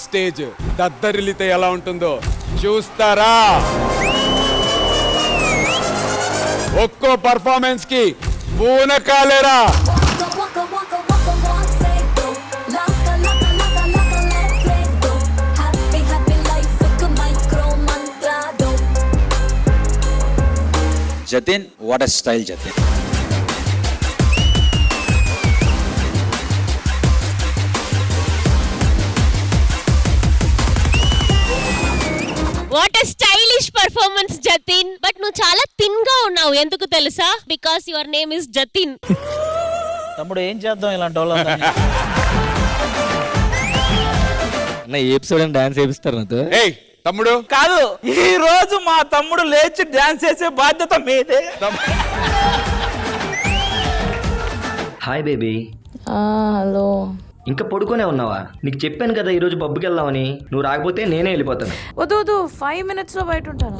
Stage దద్దరిల్లితే ఎలా ఉంటుందో చూస్తారా? ఒక్కో పర్ఫార్మెన్స్ కి పూనకాలేరా. Jatin, what a style, Jatin. What a stylish performance Jatin. But నువ్వు చాలా థిన్ గా ఉన్నావు, ఎందుకు తెలుసా? Because your name is Jatin. తమ్ముడు ఏం చేద్దాం ఇలాంటి వాళ్ళని? అన్న ఈ ఎపిసోడ్ డాన్స్ చేపిస్తారు నాతో. ఏయ్ తమ్ముడు, కాదు, ఈ రోజు మా తమ్ముడు లేచి డాన్స్ చేసే బాధ్యత మీదే. Hi baby. హలో. ఇంకా పడుకోనే ఉన్నావా? నీకు చెప్పాను కదా ఈరోజు పబ్కి వెళ్దామని. నువ్వు రాకపోతే నేనే వెళ్ళిపోతాను. వద్దు వద్దు, 5 minutes లో బయట ఉంటాను.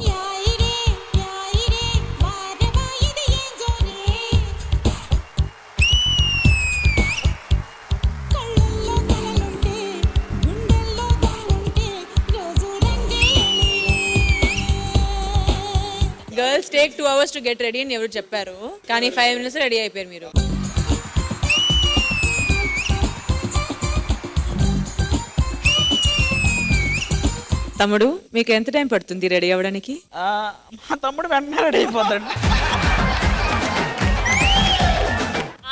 Girls take 2 hours to get ready అని ఎవరు చెప్పారు, కానీ 5 minutes రెడీ అయిపోయారు మీరు. తమ్ముడు, మీకు ఎంత టైం పడుతుంది రెడీ అవ్వడానికి? మా తమ్ముడు వెంటనే రెడీ అయిపోతాడు.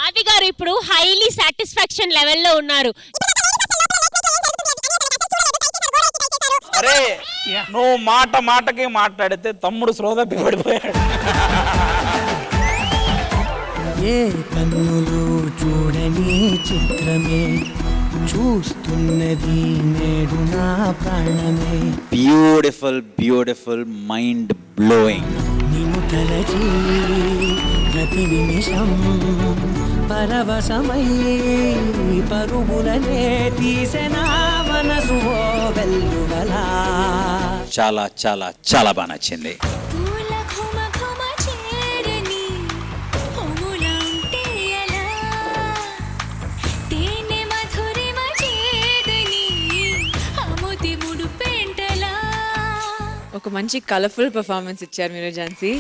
ఆది గారు ఇప్పుడు హైలీ సాటిస్ఫాక్షన్ లెవెల్లో ఉన్నారు. అరే నువ్వు మాటకి మాట్లాడితే తమ్ముడు శ్రోదప్పి పడిపోయాడు. ఏ కన్నులు చూడని చిత్రమే చూస్తున్నది నేడు నా ప్రాణమే. Beautiful, beautiful, mind blowing. నిన్ను తలచి ప్రతి నిమిషం పరవశమై పరుగులనే తీసెనా మనసు వెల్లువలా. చాలా చాలా చాలా బాగా నచ్చింది. ఒక మంచి కలర్ఫుల్ పర్ఫార్మెన్స్ ఇచ్చారు మీరు ఝాన్సీ.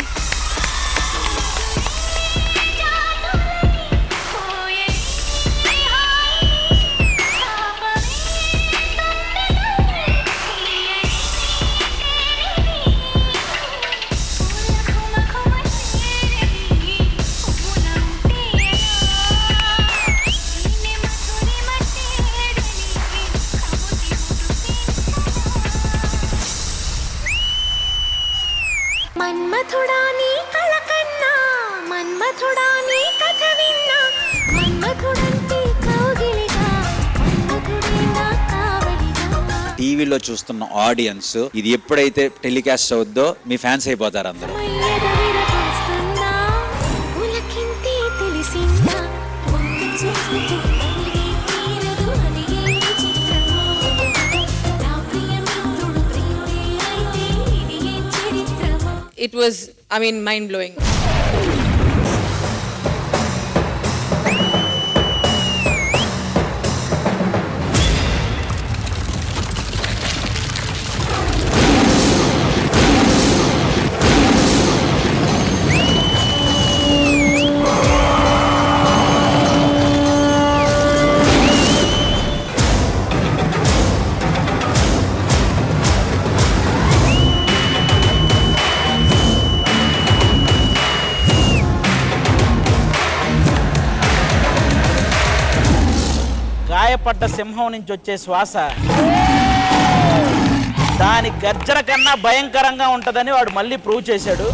మన్మథుడా నీ కళ కన్నా, మన్మథుడా నీ కథ విన్నా, మన్మథుడంటే కౌగిలిగా, మన్మథుడే నా కావలిగా. టీవీలో చూస్తున్న ఆడియన్స్ ఇది ఎప్పుడైతే టెలికాస్ట్ అవుద్దో మీ ఫ్యాన్స్ అయిపోతారు అందరూ. మయ్యద విరపిస్తున్నా, ఉలకింతే తెలిసిందా, ఒక్క చూపుతో అలిగే తీరదు అలిగే చిత్రమో. నా ప్రియ మిత్రుడు ప్రియుడే అయితే ఇది ఏ చరిత్రమో. It was, I mean, mind blowing. గాయపడ్డ సింహం నుంచి వచ్చే శ్వాస దాని గర్జన కన్నా భయంకరంగా ఉంటుందని వాడు మళ్ళీ ప్రూవ్ చేశాడు.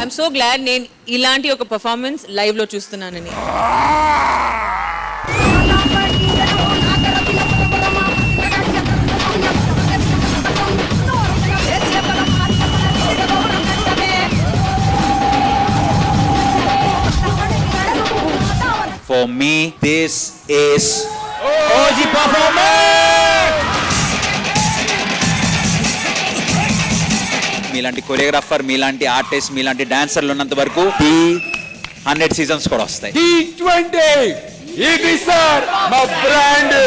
ఐఎమ్ సో గ్లాడ్ నేను ఇలాంటి ఒక పర్ఫార్మెన్స్ లైవ్ లో చూస్తున్నానని. For me this is OG performance. మీలాంటి కొరియోగ్రాఫర్, మీలాంటి ఆర్టిస్ట్, మీలాంటి డాన్సర్లు ఉన్నంత వరకు ఈ 100 సీజన్స్ కూడా వస్తాయి. T20 ఇది సార్ మా బ్రాండ్.